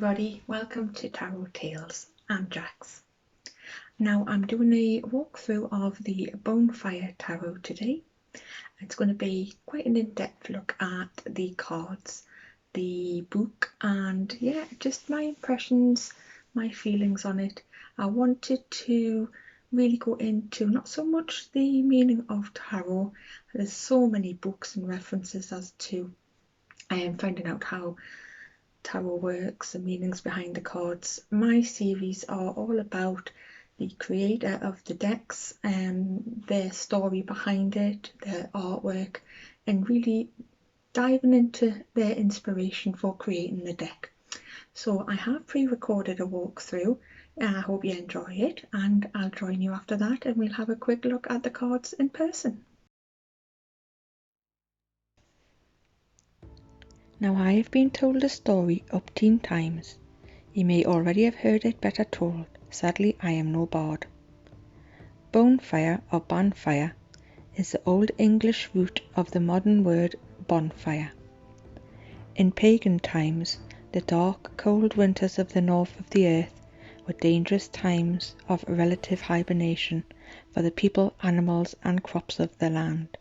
everybody, welcome to Tarot Tales. I'm Jax. Now I'm doing a walkthrough of the Bonefire Tarot today. It's going to be quite an in-depth look at the cards, the book, and just my impressions, my feelings on it. I wanted to really go into not so much the meaning of tarot. There's so many books and references as to finding out how tarot works, the meanings behind the cards. My series are all about the creator of the decks and their story behind it, their artwork, and really diving into their inspiration for creating the deck. So I have pre-recorded a walkthrough. I hope you enjoy it, and I'll join you after that and we'll have a quick look at the cards in person. Now I have been told the story upteen times. You may already have heard it better told. Sadly, I am no bard. Bonefire or bonfire is the Old English root of the modern word bonfire. In pagan times, the dark, cold winters of the north of the earth were dangerous times of relative hibernation for the people, animals, and crops of the land.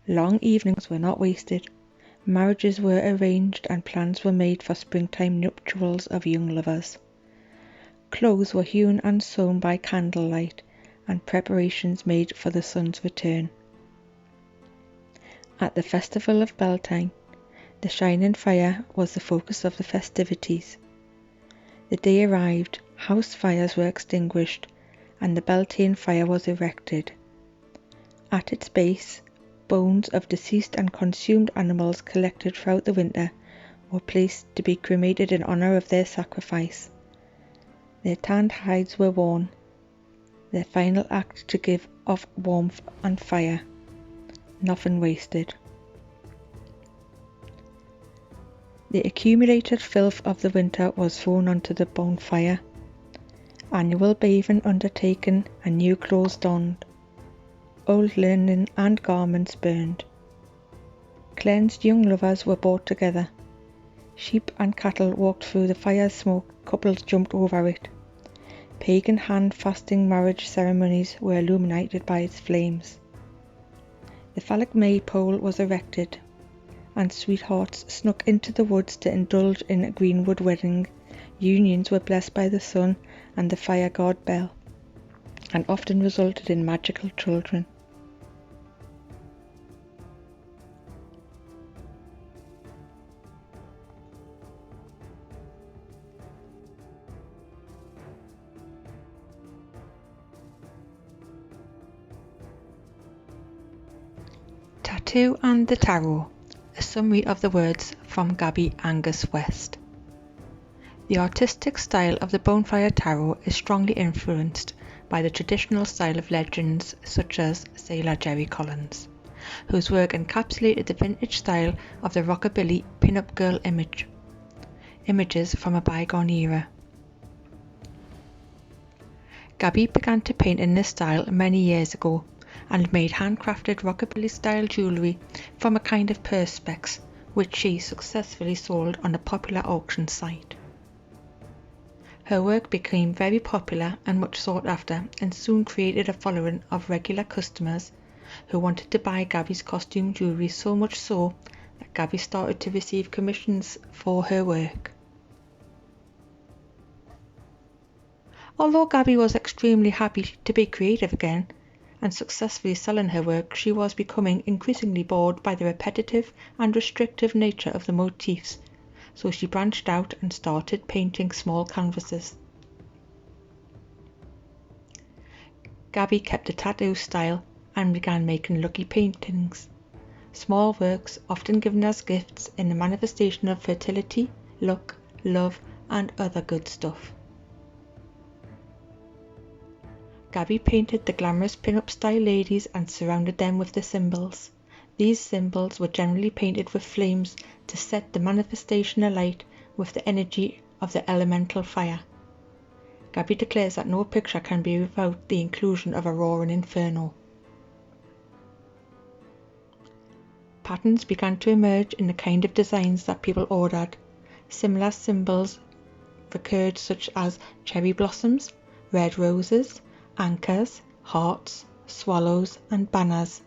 Long evenings were not wasted. Marriages were arranged and plans were made for springtime nuptials of young lovers. Clothes were hewn and sewn by candlelight, and preparations made for the sun's return. At the festival of Beltane, the shining fire was the focus of the festivities. The day arrived, house fires were extinguished, and the Beltane fire was erected. At its base, bones of deceased and consumed animals collected throughout the winter were placed to be cremated in honour of their sacrifice. Their tanned hides were worn, their final act to give off warmth and fire. Nothing wasted. The accumulated filth of the winter was thrown onto the bonfire. Annual bathing undertaken and new clothes donned. Old linen and garments burned. Cleansed young lovers were brought together. Sheep and cattle walked through the fire's smoke, couples jumped over it. Pagan hand-fasting marriage ceremonies were illuminated by its flames. The phallic maypole was erected, and sweethearts snuck into the woods to indulge in a greenwood wedding. Unions were blessed by the sun and the fire god Bel, and often resulted in magical children. Tattoo and the Tarot, a summary of the words from Gaby Angus West. The artistic style of the Bonefire Tarot is strongly influenced by the traditional style of legends such as Sailor Jerry Collins, whose work encapsulated the vintage style of the rockabilly pin-up girl images from a bygone era. Gaby began to paint in this style many years ago and made handcrafted rockabilly-style jewellery from a kind of perspex, which she successfully sold on a popular auction site. Her work became very popular and much sought after, and soon created a following of regular customers who wanted to buy Gaby's costume jewellery, so much so that Gaby started to receive commissions for her work. Although Gaby was extremely happy to be creative again and successfully selling her work, she was becoming increasingly bored by the repetitive and restrictive nature of the motifs, so she branched out and started painting small canvases. Gaby kept a tattoo style and began making lucky paintings, small works often given as gifts in the manifestation of fertility, luck, love, and other good stuff. Gaby painted the glamorous pin-up style ladies and surrounded them with the symbols. These symbols were generally painted with flames to set the manifestation alight with the energy of the elemental fire. Gaby declares that no picture can be without the inclusion of a roaring inferno. Patterns began to emerge in the kind of designs that people ordered. Similar symbols recurred, such as cherry blossoms, red roses, anchors, hearts, swallows and banners.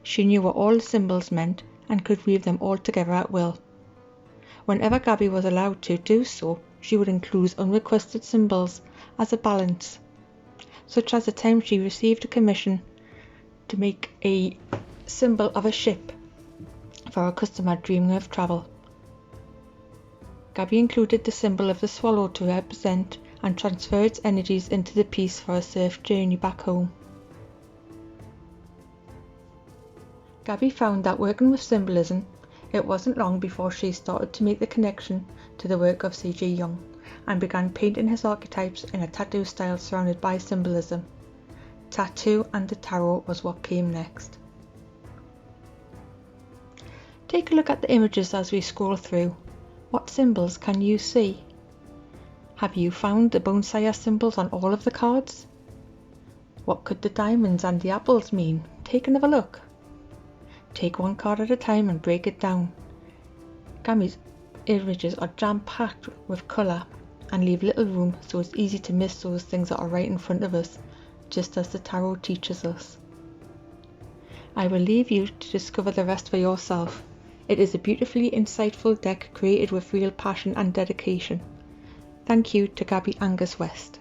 She knew what all the symbols meant and could weave them all together at will. Whenever Gaby was allowed to do so, she would include unrequested symbols as a balance, such as the time she received a commission to make a symbol of a ship for a customer dreaming of travel. Gaby included the symbol of the swallow to represent and transfer its energies into the piece for a safe journey back home. Gaby found that working with symbolism, it wasn't long before she started to make the connection to the work of C.J. Jung and began painting his archetypes in a tattoo style surrounded by symbolism. Tattoo and the tarot was what came next. Take a look at the images as we scroll through. What symbols can you see? Have you found the Bonefire symbols on all of the cards? What could the diamonds and the apples mean? Take another look. Take one card at a time and break it down. Gaby's images are jam-packed with colour and leave little room, so it's easy to miss those things that are right in front of us, just as the tarot teaches us. I will leave you to discover the rest for yourself. It is a beautifully insightful deck created with real passion and dedication. Thank you to Gaby Angus West.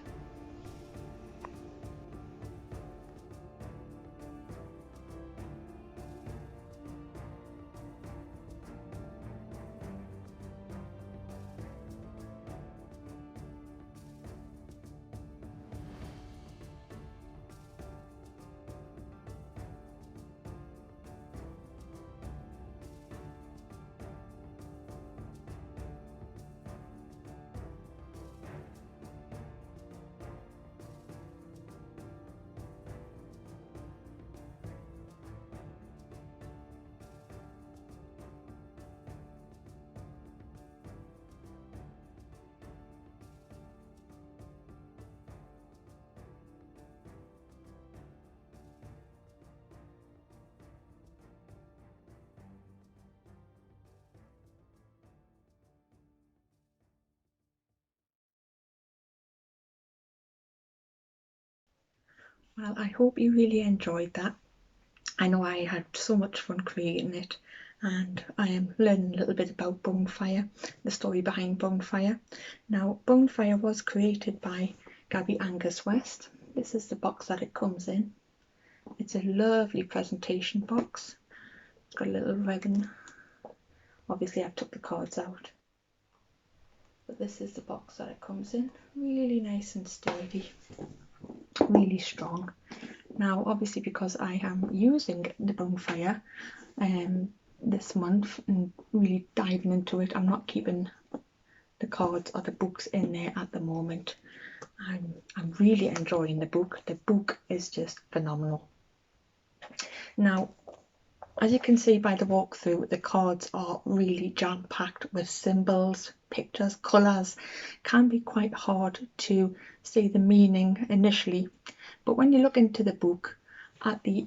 Well, I hope you really enjoyed that. I know I had so much fun creating it, and I am learning a little bit about Bonefire, the story behind Bonefire. Now, Bonefire was created by Gaby Angus West. This is the box that it comes in. It's a lovely presentation box. It's got a little ribbon. Obviously, I've took the cards out. But this is the box that it comes in. Really nice and sturdy. Really strong. Now, obviously, because I am using the Bonefire this month and really diving into it, I'm not keeping the cards or the books in there at the moment. I'm really enjoying the book. The book is just phenomenal. Now, as you can see by the walkthrough, the cards are really jam-packed with symbols, pictures, colours. Can be quite hard to see the meaning initially, but when you look into the book, at the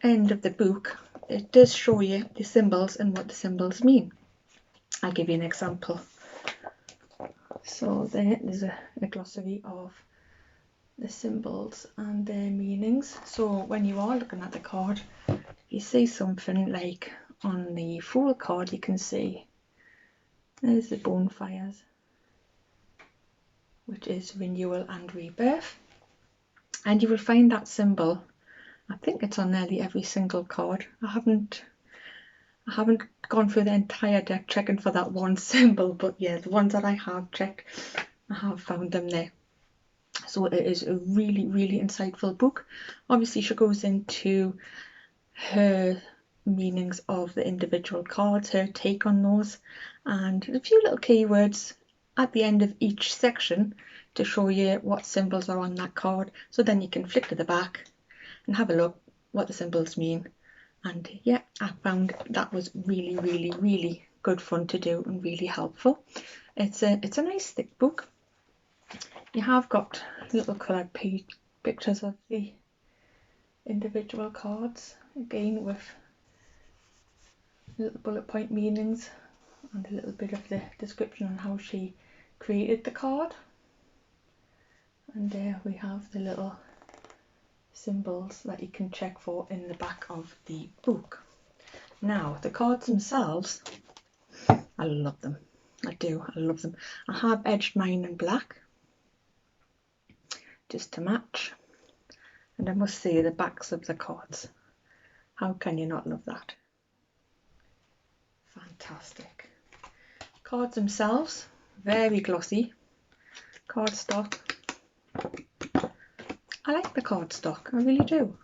end of the book, it does show you the symbols and what the symbols mean. I'll give you an example. So there's a glossary of the symbols and their meanings. So when you are looking at the card, you see something like on the Fool card, you can see there's the bonfires, which is renewal and rebirth, and you will find that symbol, I think it's on nearly every single card. I haven't gone through the entire deck checking for that one symbol, but yeah, the ones that I have checked, I have found them there. So it is a really, really insightful book. Obviously, she goes into her meanings of the individual cards, her take on those, and a few little keywords at the end of each section to show you what symbols are on that card. So then you can flick to the back and have a look what the symbols mean. And yeah, I found that was really, really, really good fun to do and really helpful. It's a nice thick book. You have got little coloured pictures of the individual cards, again with little bullet point meanings and a little bit of the description on how she created the card, and there we have the little symbols that you can check for in the back of the book. Now the cards themselves, I love them. I do, I love them. I have edged mine in black just to match, and I must say the backs of the cards, how can you not love that? Fantastic. Cards themselves, very glossy cardstock. I like the cardstock, I really do.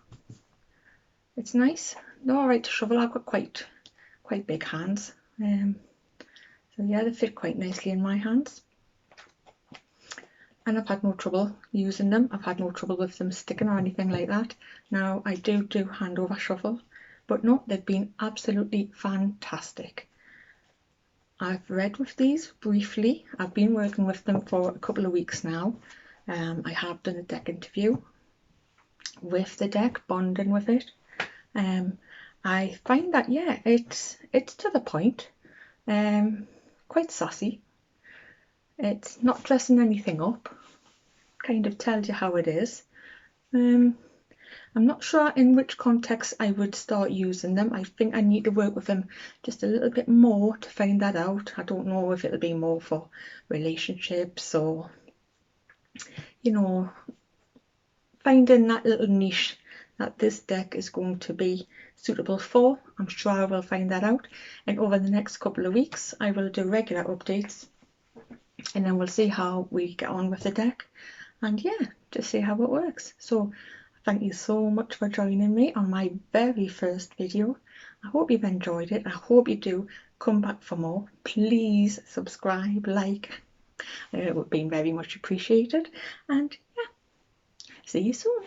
It's nice. They're alright to shovel. I've got quite big hands, so yeah, they fit quite nicely in my hands, and I've had no trouble using them. I've had no trouble with them sticking or anything like that. Now I do hand over shuffle, but no, they've been absolutely fantastic. I've read with these briefly. I've been working with them for a couple of weeks now. I have done a deck interview with the deck, bonding with it. I find that, yeah, it's to the point, quite sassy. It's not dressing anything up, kind of tells you how it is. I'm not sure in which context I would start using them. I think I need to work with them just a little bit more to find that out. I don't know if it'll be more for relationships or, you know, finding that little niche that this deck is going to be suitable for. I'm sure I will find that out, and over the next couple of weeks I will do regular updates, and then we'll see how we get on with the deck, and yeah, just see how it works. So thank you so much for joining me on my very first video. I hope you've enjoyed it. I hope you do come back for more. Please subscribe, like, it would be very much appreciated, and yeah, see you soon.